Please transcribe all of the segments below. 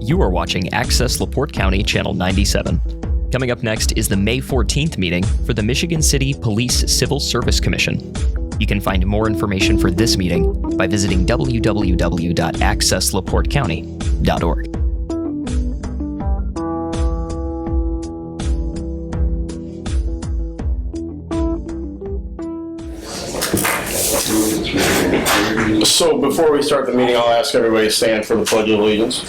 You are watching Access LaPorte County Channel 97. Coming up next is the May 14th meeting for the Michigan City Police Civil Service Commission. You can find more information for this meeting by visiting www.accesslaportecounty.org. So before we start the meeting, I'll ask everybody to stand for the Pledge of Allegiance.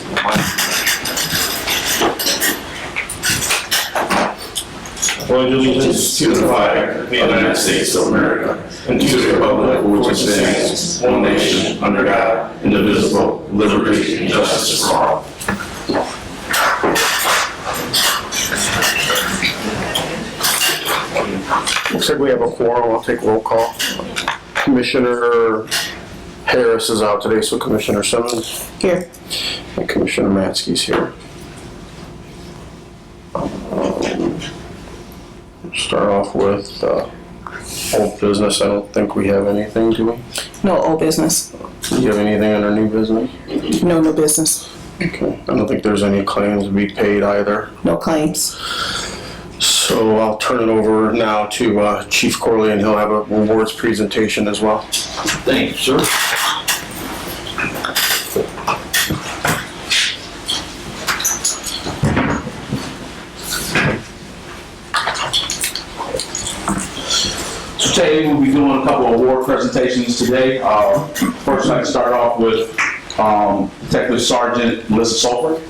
Pledge allegiance to the flag of the United States of America and to the republic for which it stands, one nation, under God, indivisible, with liberty and justice for all. Looks like we have a quorum. I'll take roll call. Commissioner Harris is out today, so Commissioner Simmons here, and Commissioner Matsky's here. Start off with old business. I don't think we have anything, do we? no old business, Do you have anything under new business? no new business, Okay. I don't think there's any claims to be paid either. no claims. So I'll turn it over now to Chief Corley, and he'll have a rewards presentation as well. Thank you, sir. So today we'll be doing a couple of award presentations today. First, I'd like to start off with Detective Sergeant Melissa Sulfur.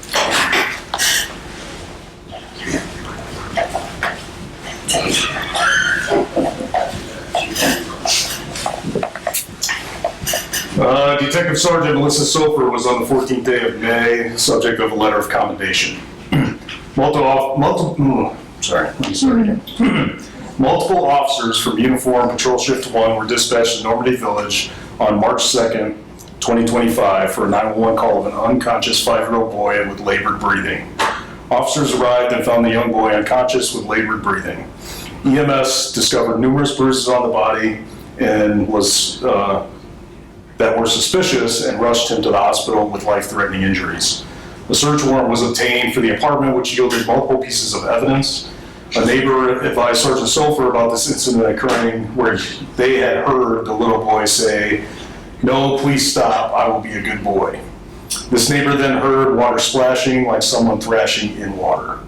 Detective Sergeant Melissa Sulfur was on the 14th day of May, subject of a letter of commendation. Multiple officers from Uniform Patrol Shift 1 were dispatched to Normandy Village on March 2nd, 2025 for a 911 call of an unconscious 5-year-old boy with labored breathing. Officers arrived and found the young boy unconscious with labored breathing. EMS discovered numerous bruises on the body and that were suspicious and rushed him to the hospital with life-threatening injuries. A search warrant was obtained for the apartment, which yielded multiple pieces of evidence. A neighbor advised Sergeant Sulfur about this incident occurring where they had heard the little boy say, "No, please stop, I will be a good boy." This neighbor then heard water splashing like someone thrashing in water.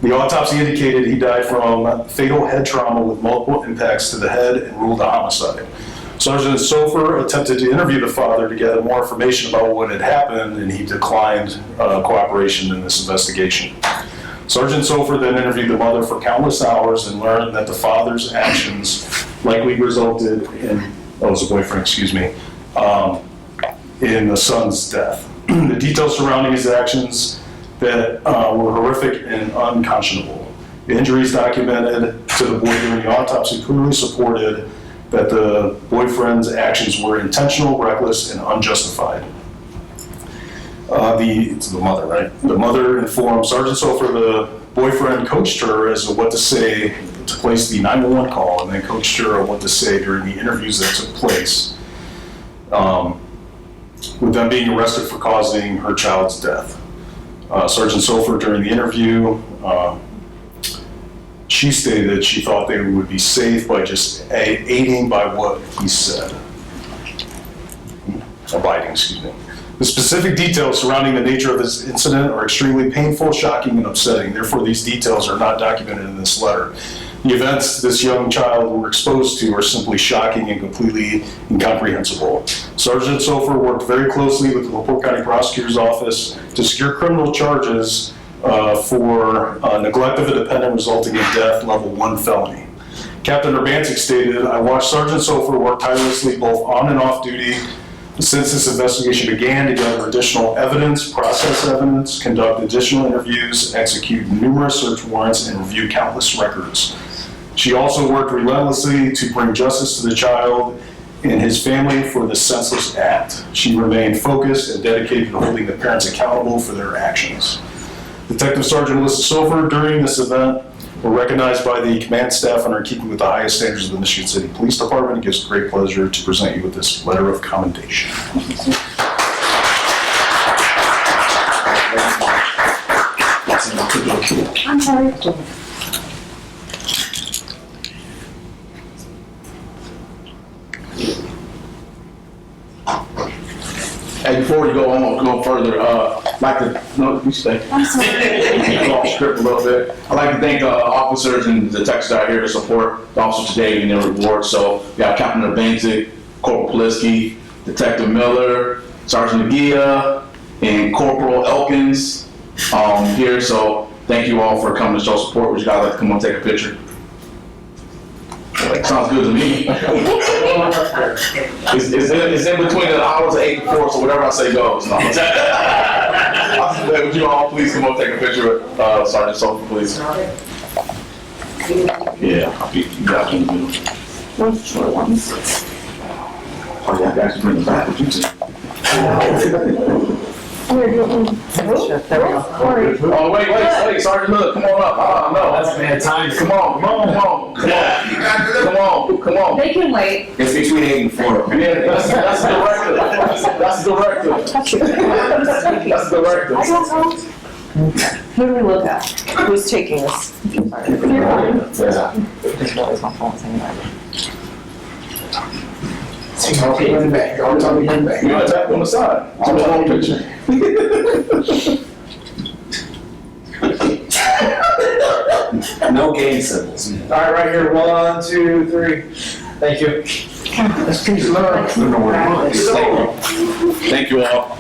The autopsy indicated he died from fatal head trauma with multiple impacts to the head and ruled a homicide. Sergeant Sulfur attempted to interview the father to gather more information about what had happened, and he declined cooperation in this investigation. Sergeant Sulfur then interviewed the mother for countless hours and learned that the father's actions likely resulted in, in the son's death. The details surrounding his actions that were horrific and unconscionable. The injuries documented to the boy during the autopsy clearly supported that the boyfriend's actions were intentional, reckless, and unjustified. It's the mother, right? The mother informed Sergeant Sulfur the boyfriend coached her as to what to say to place the 911 call, and then coached her on what to say during the interviews that took place, with them being arrested for causing her child's death. Sergeant Sulfur, during the interview, she stated she thought they would be safe by just aiding by what he said. Abiding, excuse me. The specific details surrounding the nature of this incident are extremely painful, shocking, and upsetting. Therefore, these details are not documented in this letter. The events this young child were exposed to are simply shocking and completely incomprehensible. Sergeant Sulfur worked very closely with the LaPorte County Prosecutor's Office to secure criminal charges for neglect of a dependent resulting in death, level 1 felony. Captain Urbancic stated, "I watched Sergeant Sulfur work tirelessly both on and off duty since this investigation began to gather additional evidence, process evidence, conduct additional interviews, execute numerous search warrants, and review countless records. She also worked relentlessly to bring justice to the child and his family for this senseless act. She remained focused and dedicated to holding the parents accountable for their actions." Detective Sergeant Melissa Sulfur, during this event, were recognized by the command staff and are in keeping with the highest standards of the Michigan City Police Department. It gives great pleasure to present you with this letter of commendation. Hey, before we go on, go further, like to, no, you stay. Off script a little bit. I'd like to thank officers and detectives out here to support the officers today in their rewards. So we got Captain Urbantic, Corporal Polisky, Detective Miller, Sergeant Aguia, and Corporal Elkins here. So thank you all for coming to show support. Would you guys like to come on and take a picture? Sounds good to me. It's in between the hours of 8 and 4, so whatever I say goes. No. Would you all please come up and take a picture with Sergeant Sophie, please? Yeah, you got in the middle. Short ones. Oh, yeah, I got you bring it back. What you say? There we go. Oh, wait, Sergeant Miller, come on up. No. That's bad time. Come on. Come on. They can wait. It's between 8 and 4. Yeah, that's the director. That's the director. Who do we look at? Who's taking this? You're fine. In the back. Don't tell me in the back. You want to tap on the side? I'm a long picture. No game symbols. All right, right here, 1, 2, 3. Thank you. Thank you all.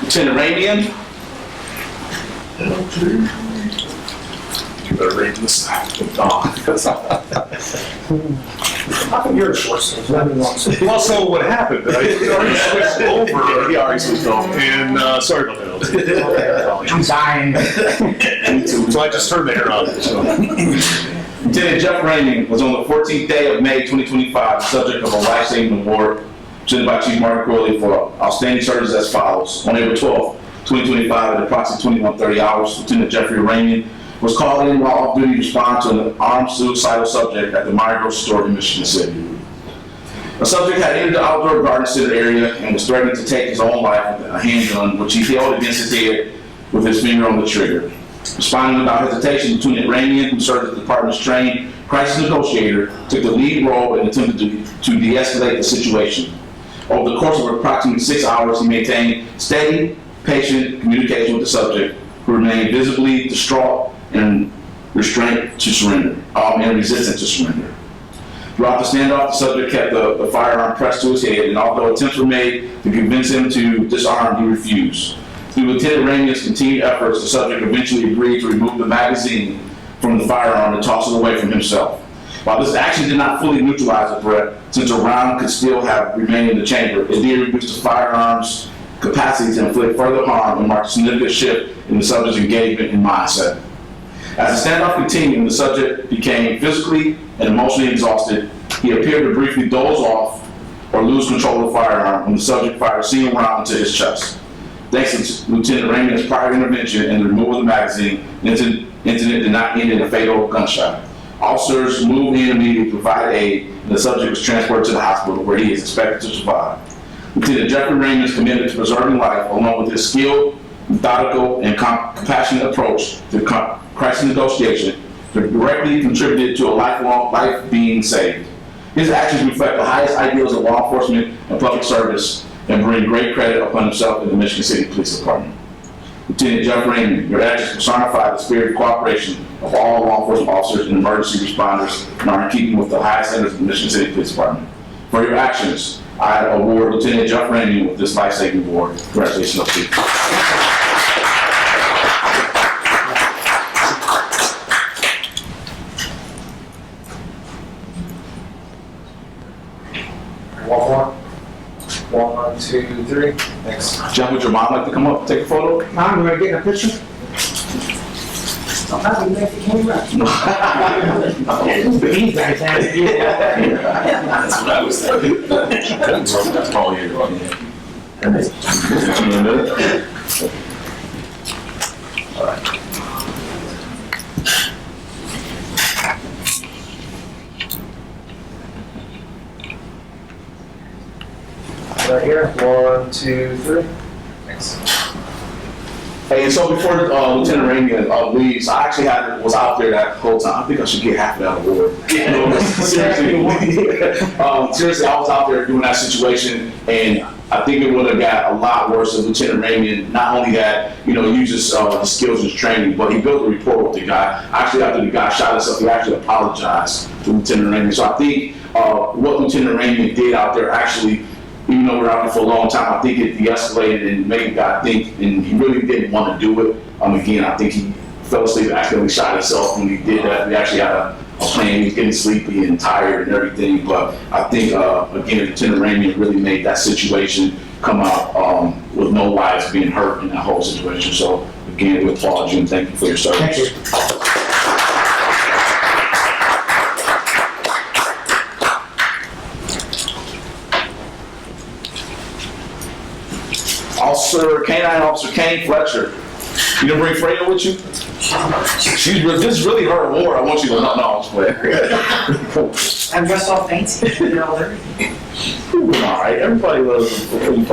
Lieutenant Ramian. You better read this. You're short, so let me walk. Well, so what happened, I already switched over. He already switched over. And, sorry about that. I'm dying. So I just turned the air on, so. Lieutenant Jeff Ramian was on the 14th day of May 2025, the subject of a life-saving award presented by Chief Martin Corley for outstanding service as follows. On April 12th, 2025, at approximately 21:30 hours, Lieutenant Jeffrey Ramian was called in while off duty to respond to an armed suicidal subject at the Meyer Grocery Store in Michigan City. The subject had entered the outdoor garden center area and was threatening to take his own life with a handgun, which he held against his head with his finger on the trigger. Responding without hesitation, Lieutenant Ramian, who served as the department's trained crisis negotiator, took the lead role and attempted to de-escalate the situation. Over the course of approximately 6 hours, he maintained steady, patient communication with the subject, who remained visibly distraught and resistant to surrender. Throughout the standoff, the subject kept the firearm pressed to his head, and although attempts were made to convince him to disarm, he refused. Through Lieutenant Ramian's continued efforts, the subject eventually agreed to remove the magazine from the firearm and toss it away from himself. While this action did not fully neutralize the threat, since a round could still have remained in the chamber, it did reduce the firearm's capacity to inflict further harm and marked a significant shift in the subject's engagement and mindset. As the standoff continued, the subject became physically and emotionally exhausted. He appeared to briefly doze off or lose control of the firearm when the subject fired a single round into his chest. Thanks to Lieutenant Ramian's prior intervention and the removal of the magazine, the incident did not end in a fatal gunshot. Officers moved in immediately to provide aid, and the subject was transported to the hospital where he is expected to survive. Lieutenant Jeffrey Ramian's commitment to preserving life, along with his skilled, methodical, and compassionate approach to crisis negotiation, directly contributed to a life being saved. His actions reflect the highest ideals of law enforcement and public service and bring great credit upon himself and the Michigan City Police Department. Lieutenant Jeff Ramian, your actions personify the spirit of cooperation of all law enforcement officers and emergency responders and are in keeping with the highest standards of the Michigan City Police Department. For your actions, I award Lieutenant Jeff Ramian with this life-saving award. Congratulations, Chief. One more. 1, 2, 3. Thanks. Jeff, would your mom like to come up and take a photo? Mom, you want to get in a picture? I'll be there if you came up. These guys have to get That's what I was thinking. That's all you're doing. Right here, 1, 2, 3. Thanks. Hey, and so before Lieutenant Ramian leaves, I actually was out there that whole time. I think I should get half of that award. Seriously, I was out there doing that situation, and I think it would have got a lot worse if Lieutenant Ramian not only had, used his skills and training, but he built a rapport with the guy. Actually, after the guy shot himself, he actually apologized to Lieutenant Ramian. So I think what Lieutenant Ramian did out there actually, even though we're out there for a long time, I think it de-escalated and made the guy think, and he really didn't want to do it. Again, I think he fell asleep and accidentally shot himself when he did that. We actually had a plan, he was getting sleepy and tired and everything, but I think, again, Lieutenant Ramian really made that situation come out with no lives being hurt in that whole situation. So, again, we applaud you and thank you for your service. Thank you. Canine Officer Kane Fletcher. You didn't bring Freya with you? This is really her award. I want you to know. No, I'm just playing. I'm dressed all fancy. All right, everybody loves them.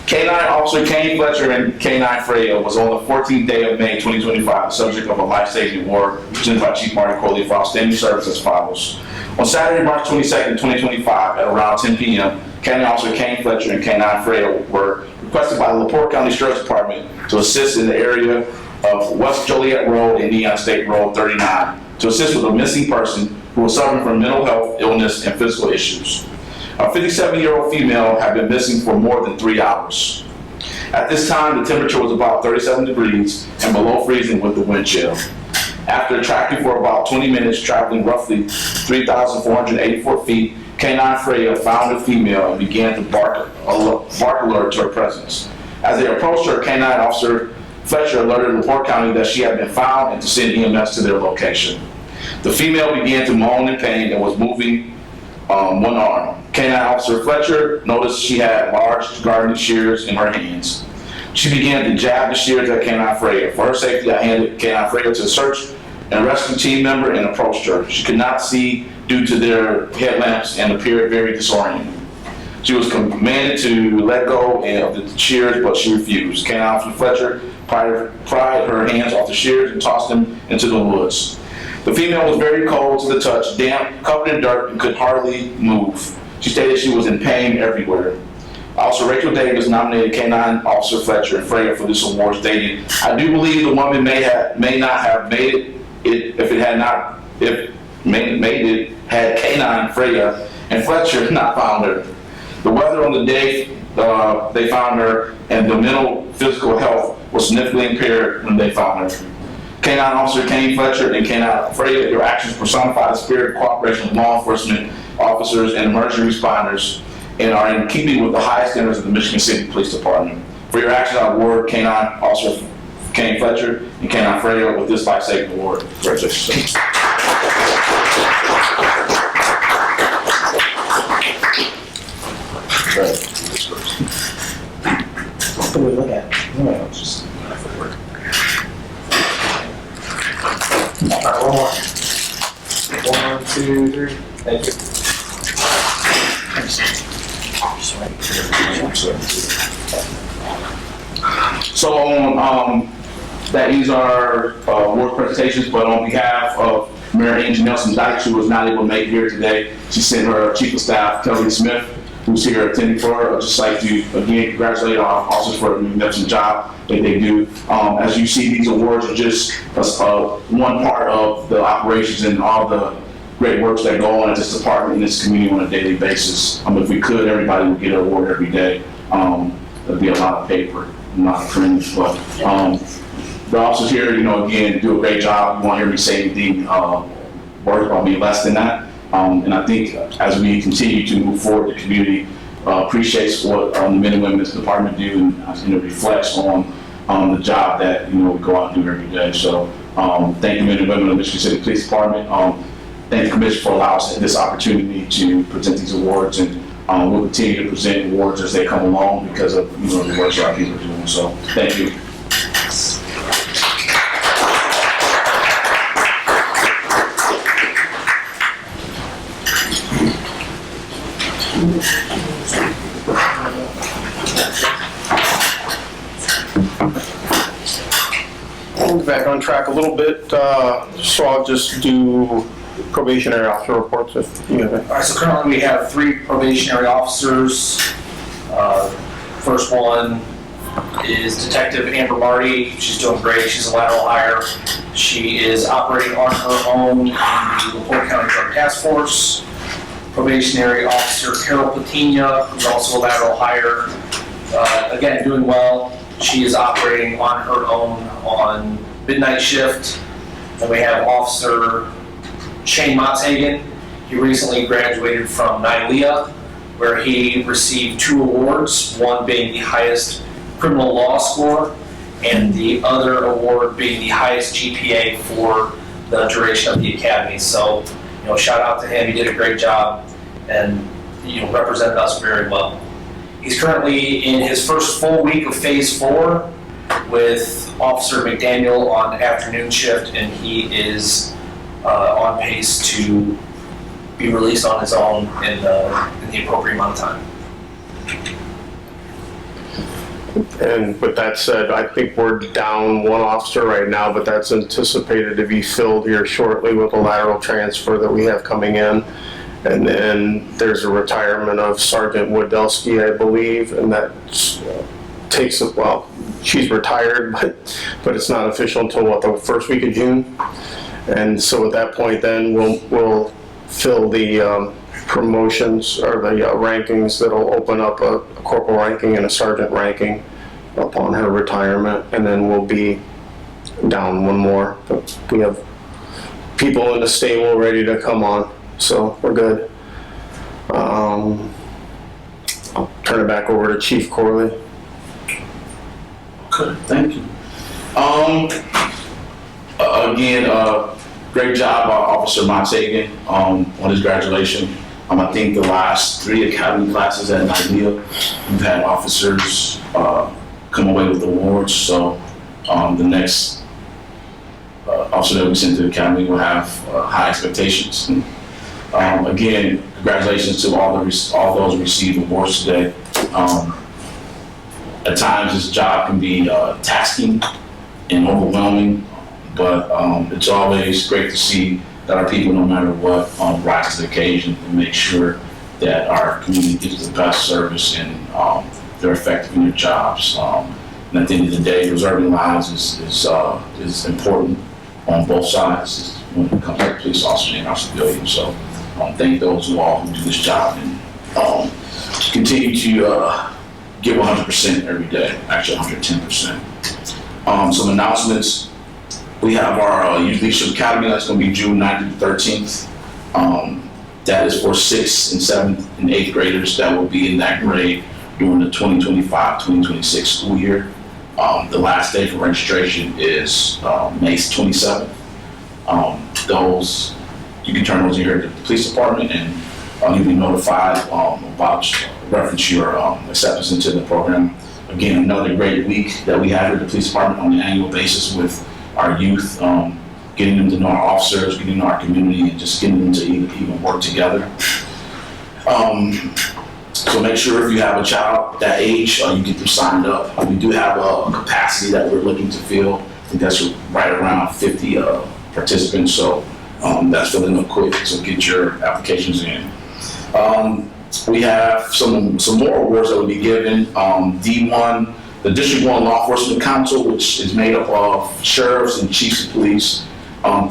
Canine Officer Kane Fletcher and Canine Freya was on the 14th day of May 2025, the subject of a life-saving award presented by Chief Marty Corley for outstanding service as follows. On Saturday, March 22nd, 2025, at around 10 p.m., Canine Officer Kane Fletcher and Canine Freya were requested by the LaPorte County Sheriff's Department to assist in the area of West Joliet Road and Neon State Road 39 to assist with a missing person who was suffering from mental health, illness, and physical issues. A 57-year-old female had been missing for more than 3 hours. At this time, the temperature was about 37 degrees and below freezing with the wind chill. After tracking for about 20 minutes, traveling roughly 3,484 feet, Canine Freya found the female and began to bark alert to her presence. As they approached her, Canine Officer Fletcher alerted LaPorte County that she had been found and to send EMS to their location. The female began to moan in pain and was moving one arm. Canine Officer Fletcher noticed she had large gardening shears in her hands. She began to jab the shears at Canine Freya. For her safety, I handed Canine Freya to the search and rescue team member and approached her. She could not see due to their headlamps and appeared very disoriented. She was commanded to let go of the shears, but she refused. Canine Officer Fletcher pried her hands off the shears and tossed them into the woods. The female was very cold to the touch, damp, covered in dirt, and could hardly move. She stated she was in pain everywhere. Officer Rachel Davis nominated Canine Officer Fletcher and Freya for this award, stating, "I do believe the woman may not have made it if had Canine Freya and Fletcher not found her. The weather on the day they found her and the mental physical health was significantly impaired when they found her. Canine Officer Kane Fletcher and Canine Freya, your actions personify the spirit of cooperation with law enforcement officers and emergency responders and are in keeping with the highest standards of the Michigan City Police Department. For your actions, I award Canine Officer Kane Fletcher and Canine Freya with this life-saving award." Congratulations. What do we look at? No, it's just. All right, one more. 1, 2, 3. Thank you. So on that ends our award presentations, but on behalf of Mayor Angie Nelson Dykes, who was not able to make it here today, she sent her Chief of Staff, Kelly Smith, who's here attending for her. I'd just like to, again, congratulate our officers for the magnificent job that they do. As you see, these awards are just one part of the operations and all the great works that go on at this department and this community on a daily basis. If we could, everybody would get an award every day. There'd be a lot of paper, a lot of prints, but the officers here, again, do a great job. You won't hear me say anything words about me less than that. And I think as we continue to move forward, the community appreciates what the men and women in this department do, and it reflects on the job that we go out and do every day. So thank you, men and women of the Michigan City Police Department. Thank the Commission for allowing us this opportunity to present these awards, and we'll continue to present awards as they come along because of the work our people are doing. So thank you. Back on track a little bit, so I'll just do probationary officer reports if you have any. All right, so currently we have 3 probationary officers. First one is Detective Amber Marty. She's doing great. She's a lateral hire. She is operating on her own in the LaPorte County Drug Task Force. Probationary officer Carol Patina, who's also a lateral hire. Again, doing well. She is operating on her own on midnight shift. Then we have Officer Shane Motzhagen. He recently graduated from NILEA, where he received 2 awards, one being the highest criminal law score, and the other award being the highest GPA for the duration of the academy. So, shout out to him. He did a great job and, represented us very well. He's currently in his first full week of Phase 4 with Officer McDaniel on afternoon shift, and he is on pace to be released on his own in the appropriate amount of time. And with that said, I think we're down 1 officer right now, but that's anticipated to be filled here shortly with a lateral transfer that we have coming in. And then there's a retirement of Sergeant Wodelski, I believe, and that takes it, well, she's retired, but it's not official until the first week of June. And so at that point then we'll fill the promotions or the rankings that'll open up a corporal ranking and a sergeant ranking upon her retirement, and then we'll be down 1 more. But we have people in the stable ready to come on, so we're good. I'll turn it back over to Chief Corley. Okay, thank you. Again, great job, Officer Motzhagen, on his graduation. I think the last 3 academy classes at NILEA, we've had officers come away with awards. So the next officer that we send to the academy will have high expectations. Again, congratulations to all those who received awards today. At times, this job can be tasking and overwhelming, but it's always great to see that our people, no matter what, rise to the occasion and make sure that our community gets the best service and they're effective in their jobs. And at the end of the day, preserving lives is important on both sides when it comes to police officers and our civilians. So thank those who do this job and continue to give 100% every day, actually 110%. Some announcements. We have our Youth Leadership Academy. That's going to be June 9th to 13th. That is for 6th and 7th and 8th graders that will be in that grade during the 2025-2026 school year. The last day for registration is May 27th. You can turn those in here at the police department and you'll be notified about reference your acceptance into the program. Again, another great week that we have here at the police department on an annual basis with our youth, getting them to know our officers, getting to know our community, and just getting them to even work together. So make sure if you have a child that age, you get them signed up. We do have a capacity that we're looking to fill. I think that's right around 50 participants, so that's filling up quick, so get your applications in. We have some more awards that will be given. D1, the District 1 Law Enforcement Council, which is made up of sheriffs and chiefs of police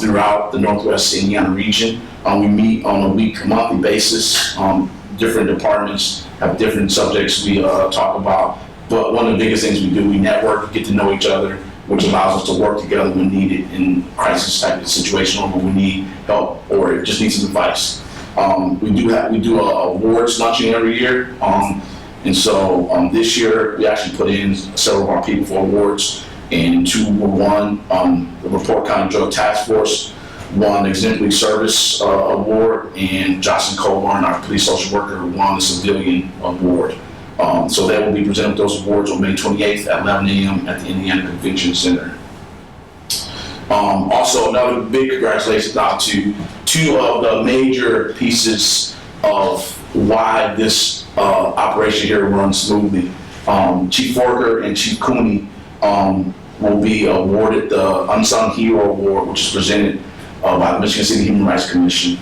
throughout the Northwest Indiana region. We meet on a monthly basis. Different departments have different subjects we talk about, but one of the biggest things we do, we network, get to know each other, which allows us to work together when needed in crisis type of situation or when we need help or just need some advice. We do a awards luncheon every year. And so this year, we actually put in several of our people for awards, and 2 were won. The LaPorte County Drug Task Force won Exemplary Service Award, and Jocelyn Colburn, our police social worker, won the Civilian Award. So they will be presenting those awards on May 28th at 11 a.m. at the Indiana Convention Center. Also, another big congratulations out to 2 of the major pieces of why this operation here runs smoothly. Chief Forker and Chief Cooney will be awarded the Unsung Hero Award, which is presented by the Michigan City Human Rights Commission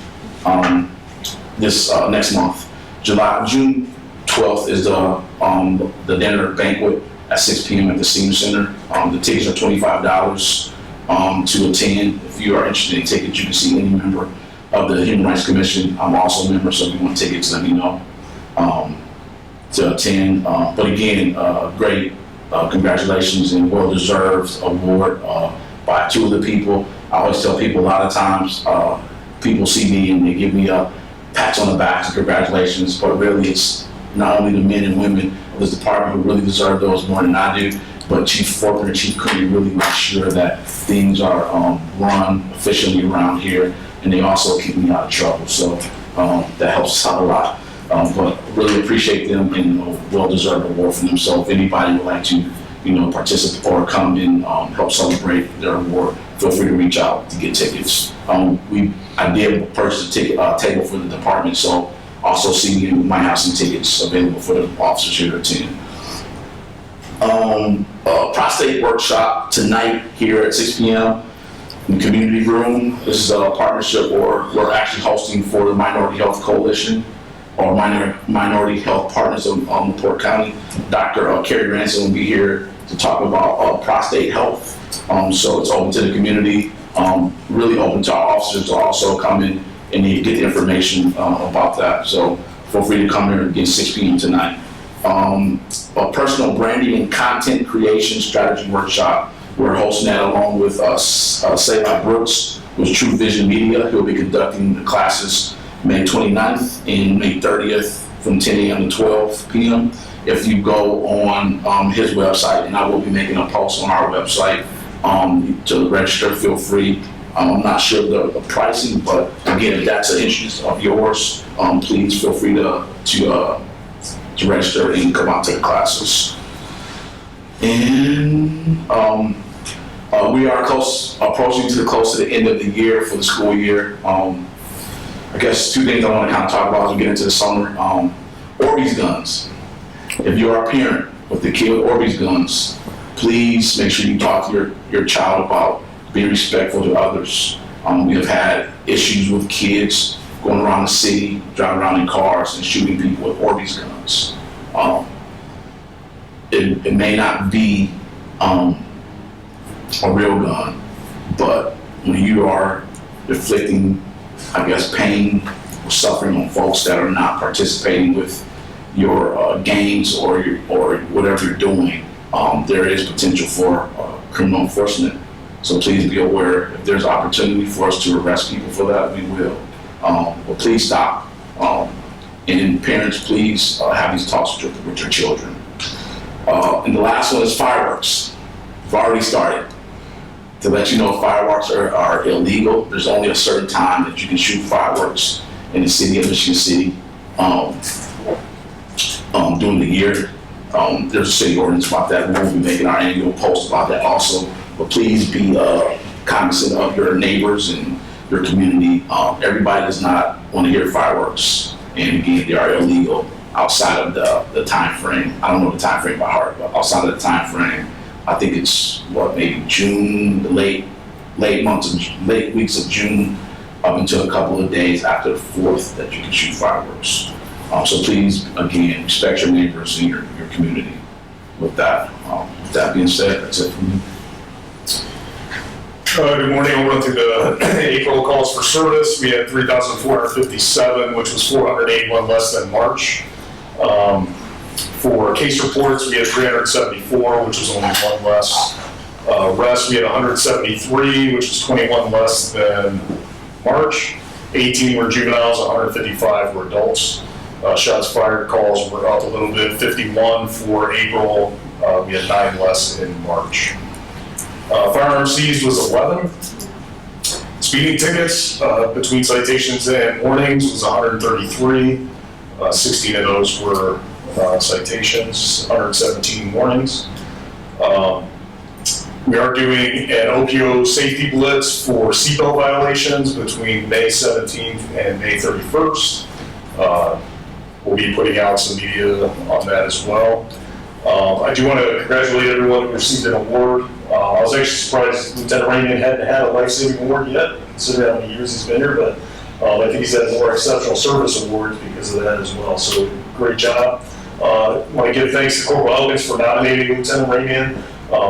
this next month. June 12th is the dinner banquet at 6 p.m. at the Senior Center. The tickets are $25 to attend. If you are interested in tickets, you can see any member of the Human Rights Commission. I'm also a member, so if you want tickets, let me know to attend. But again, great congratulations and well-deserved award by two of the people. I always tell people a lot of times people see me and they give me a pats on the back and congratulations, but really it's not only the men and women of this department who really deserve those more than I do, but Chief Forker and Chief Cooney really make sure that things are run efficiently around here, and they also keep me out of trouble. So that helps us out a lot. But really appreciate them and well-deserved award for them. So if anybody would like to, participate or come and help celebrate their award, feel free to reach out to get tickets. I did purchase a ticket table for the department, so also see you might have some tickets available for the officers here to attend. Prostate workshop tonight here at 6 p.m. in the community room. This is a partnership we're actually hosting for the Minority Health Coalition or Minority Health Partners of LaPorte County. Dr. Carrie Ransom will be here to talk about prostate health. So it's open to the community, really open to our officers to also come in and get the information about that. So feel free to come here again 6 p.m. tonight. A personal branding and content creation strategy workshop. We're hosting that along with Sayla Brooks with True Vision Media. He'll be conducting the classes May 29th and May 30th from 10 a.m. to 12 p.m. If you go on his website, and I will be making a post on our website to register, feel free. I'm not sure the pricing, but again, if that's an interest of yours, please feel free to register and come out to the classes. And we are approaching close to the end of the year for the school year. I guess two things I want to kind of talk about as we get into the summer. Orbeez guns. If you're a parent with the kid with Orbeez guns, please make sure you talk to your child about being respectful to others. We have had issues with kids going around the city, driving around in cars and shooting people with Orbeez guns. It may not be a real gun, but when you are inflicting, I guess, pain or suffering on folks that are not participating with your games or whatever you're doing, there is potential for criminal enforcement. So please be aware, if there's opportunity for us to arrest people for that, we will. But please stop. And parents, please have these talks with your children. And the last one is fireworks. We've already started. To let you know, fireworks are illegal. There's only a certain time that you can shoot fireworks in the city of Michigan City during the year. There's a city ordinance about that. We'll be making our annual post about that also. But please be cognizant of your neighbors and your community. Everybody does not want to hear fireworks. And again, they are illegal outside of the time frame. I don't know the time frame by heart, but outside of the time frame, I think it's maybe June, the late weeks of June, up until a couple of days after the 4th that you can shoot fireworks. So please, again, respect your neighbors and your community. With that being said, that's it for me. Good morning. I'll run through the April calls for service. We had 3,457, which was 481 less than March. For case reports, we had 374, which was only one less. Arrests, we had 173, which was 21 less than March. 18 were juveniles, 155 were adults. Shots fired calls were up a little bit, 51 for April. We had 9 less in March. Firearms seized was 11. Speeding tickets between citations and warnings was 133. 16 of those were citations, 117 warnings. We are doing an opioid safety blitz for seatbelt violations between May 17th and May 31st. we'll be putting out some media on that as well. I do want to congratulate everyone who received an award. I was actually surprised Lieutenant Ramian hadn't had a life-saving award yet, considering how many years he's been here, but I think he's had more exceptional service awards because of that as well. So great job. I want to give thanks to Corporal Elkins for nominating Lieutenant Ramian.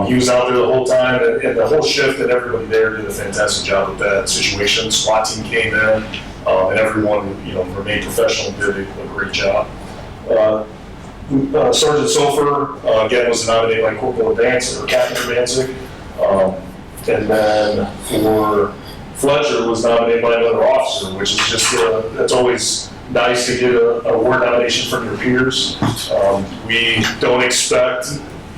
He was out there the whole time, and the whole shift and everybody there did a fantastic job with that situation. SWAT team came in, and everyone, remained professional and did a great job. Sergeant Sofer, again, was nominated by Corporal Advancing, or Captain Advancing. And then for Fletcher was nominated by another officer, which is just, that's always nice to get an award nomination from your peers. We don't expect,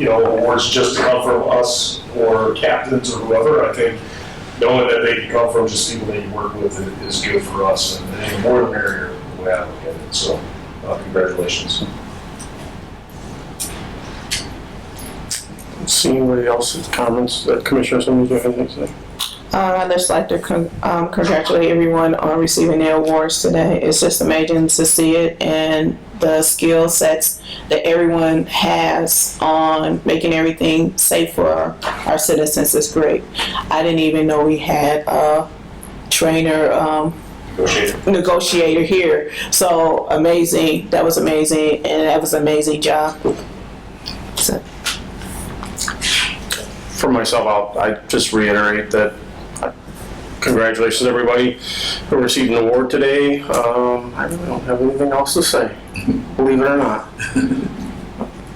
awards just to come from us or captains or whoever. I think knowing that they can come from just people that you work with is good for us, and the more the merrier, the way I look at it. So, congratulations. See anybody else's comments, Commissioner, somebody have anything to say? I'd just like to congratulate everyone on receiving their awards today. It's just amazing to see it, and the skill sets that everyone has on making everything safe for our citizens is great. I didn't even know we had a trainer, negotiator here. So amazing. That was amazing, and that was an amazing job. So. For myself, I just reiterate that congratulations everybody who received an award today. I really don't have anything else to say, believe it or not.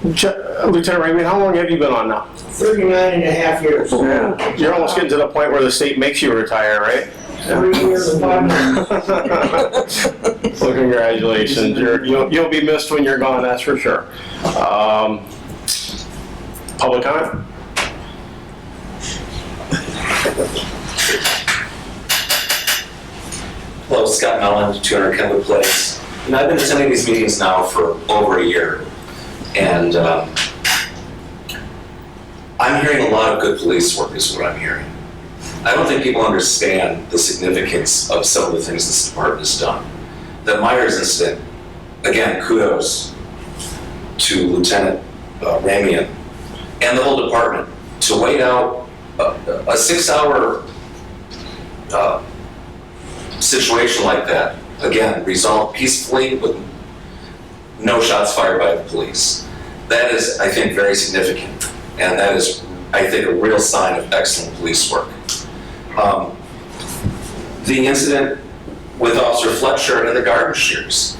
Lieutenant Ramian, how long have you been on now? 39.5 years. Yeah. You're almost getting to the point where the state makes you retire, right? 3 years and 5 months. Well, congratulations. You'll be missed when you're gone, that's for sure. Public comment? Hello, Scott Mellon, 200 Kenwood Place. I've been attending these meetings now for over a year, and I'm hearing a lot of good police work is what I'm hearing. I don't think people understand the significance of some of the things this department has done. The Myers incident, again, kudos to Lieutenant Ramian and the whole department to wait out a 6-hour situation like that, again, resolved peacefully with no shots fired by the police. That is, I think, very significant, and that is, I think, a real sign of excellent police work. The incident with Officer Fletcher and the garden shears.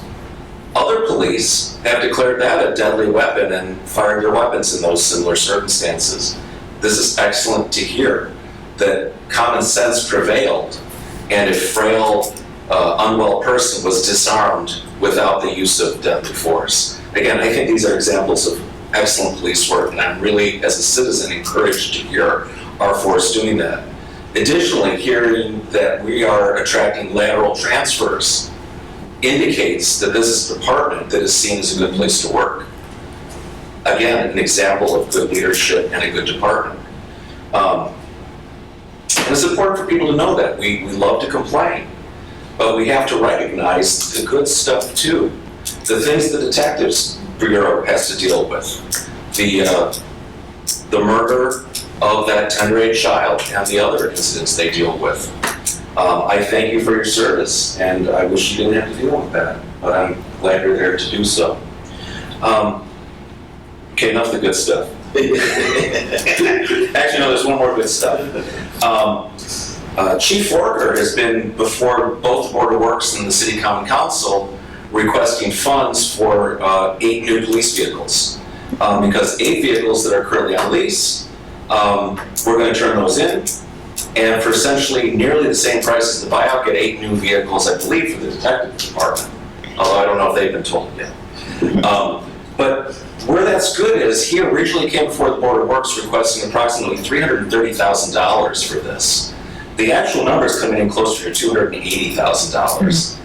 Other police have declared that a deadly weapon and fired their weapons in those similar circumstances. This is excellent to hear that common sense prevailed, and a frail, unwell person was disarmed without the use of deadly force. Again, I think these are examples of excellent police work, and I'm really, as a citizen, encouraged to hear our force doing that. Additionally, hearing that we are attracting lateral transfers indicates that this is a department that is seen as a good place to work. Again, an example of good leadership and a good department. And it's important for people to know that. We love to complain, but we have to recognize the good stuff too. The things the Detectives Bureau has to deal with. The murder of that tender-age child and the other incidents they deal with. I thank you for your service, and I wish you didn't have to deal with that, but I'm glad you're there to do so. Okay, enough of the good stuff. Actually, no, there's one more good stuff. Chief Forker has been before both the Board of Works and the City Common Council requesting funds for 8 new police vehicles. Because 8 vehicles that are currently on lease, we're going to turn those in, and for essentially nearly the same price as the buyout, get 8 new vehicles, I believe, for the detective department. Although I don't know if they've been told yet. But where that's good is he originally came before the Board of Works requesting approximately $330,000 for this. The actual numbers coming in closer to $280,000.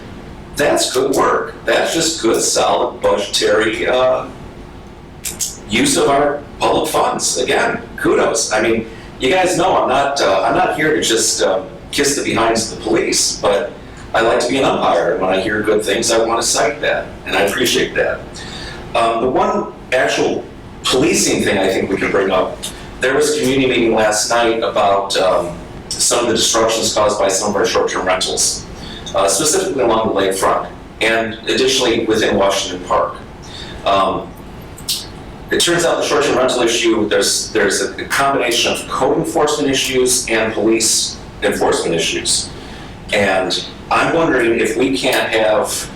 That's good work. That's just good, solid budgetary use of our public funds. Again, kudos. I mean, you guys know I'm not here to just kiss the behinds of the police, but I like to be an umpire, and when I hear good things, I want to cite that, and I appreciate that. The one actual policing thing I think we can bring up, there was a community meeting last night about some of the disruptions caused by some of our short-term rentals, specifically along the lakefront, and additionally within Washington Park. It turns out the short-term rental issue, there's a combination of code enforcement issues and police enforcement issues. And I'm wondering if we can't have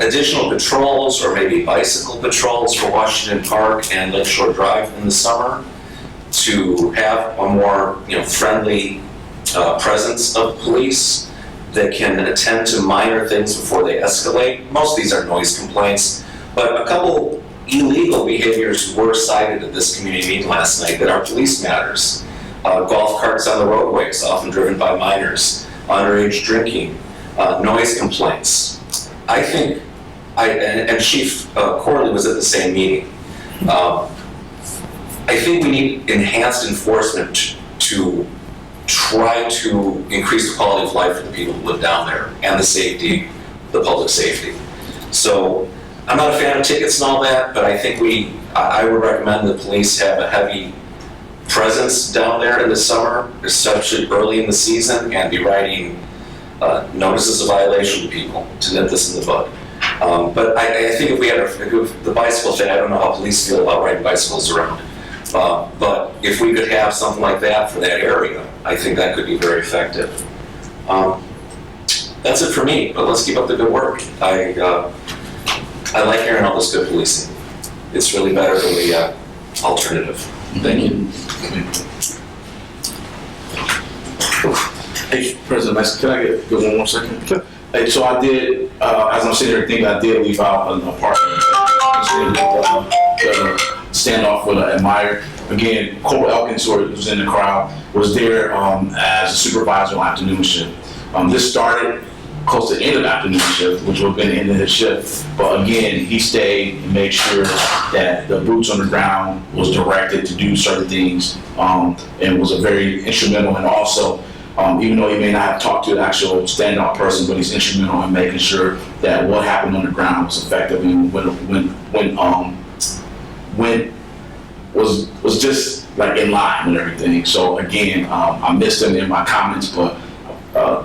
additional patrols or maybe bicycle patrols for Washington Park and Lakeshore Drive in the summer to have a more friendly presence of police that can attend to minor things before they escalate. Most of these are noise complaints, but a couple illegal behaviors were cited at this community meeting last night that are police matters. Golf carts on the roadways, often driven by minors, underage drinking, noise complaints. I think, and Chief Corley was at the same meeting. I think we need enhanced enforcement to try to increase the quality of life for the people who live down there and the safety, the public safety. So I'm not a fan of tickets and all that, but I think I would recommend the police have a heavy presence down there in the summer, especially early in the season, and be writing notices of violation to people to nip this in the bud. But I think if we had the bicycle thing, I don't know how police feel about riding bicycles around. But if we could have something like that for that area, I think that could be very effective. That's it for me, but let's keep up the good work. I like hearing all this good policing. It's really better than the alternative. Thank you. Hey, President, can I get one more second? Hey, so I did, as I'm sitting here thinking, I did leave out an apartment. The standoff with an admirer. Again, Corporal Elkins, who was in the crowd, was there as a supervisor on afternoon shift. This started close to the end of the afternoon shift, which would have been the end of his shift. But again, he stayed and made sure that the boots on the ground was directed to do certain things, and was a very instrumental. And also, even though he may not have talked to an actual standoff person, but he's instrumental in making sure that what happened on the ground was effective and when was just like in line with everything. So again, I missed him in my comments, but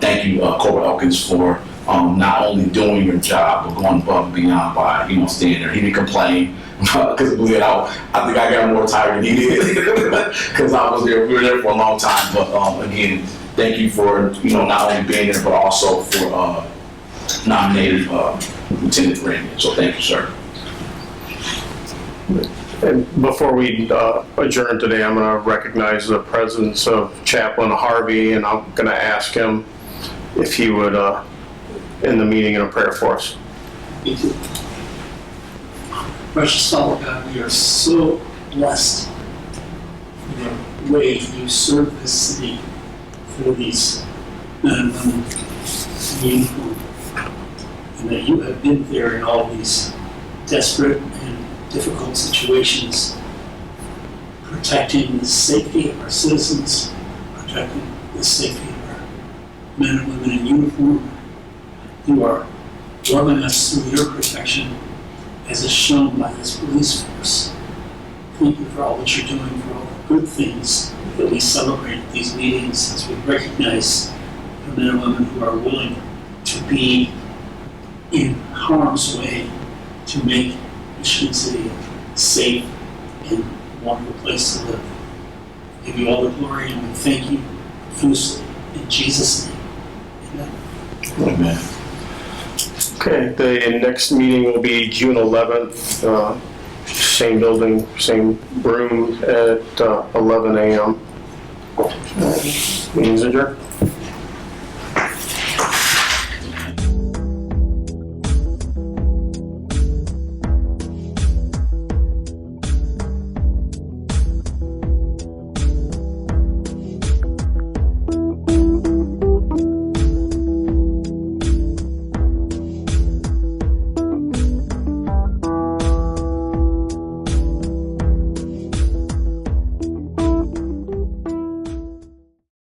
thank you, Corporal Elkins, for not only doing your job, but going above and beyond by, staying there. He didn't complain, because I think I got more tired than he did, because we were there for a long time. But again, thank you for, not only being there, but also for nominating Lieutenant Ramian. So thank you, sir. And before we adjourn today, I'm going to recognize the presence of Chaplain Harvey, and I'm going to ask him if he would end the meeting in a prayer for us. Thank you. Precious Father God, we are so blessed in the way you serve this city for these men and women in uniform, and that you have been there in all these desperate and difficult situations, protecting the safety of our citizens, protecting the safety of our men and women in uniform. You are loving us through your protection, as is shown by this police force. Thank you for all that you're doing, for all the good things that we celebrate at these meetings, as we recognize the men and women who are willing to be in harm's way to make Michigan City a safe and wonderful place to live. We give you all the glory, and we thank you profusely. In Jesus' name, amen. Amen. Okay, the next meeting will be June 11th, same building, same room at 11 a.m. Meeting's adjourned.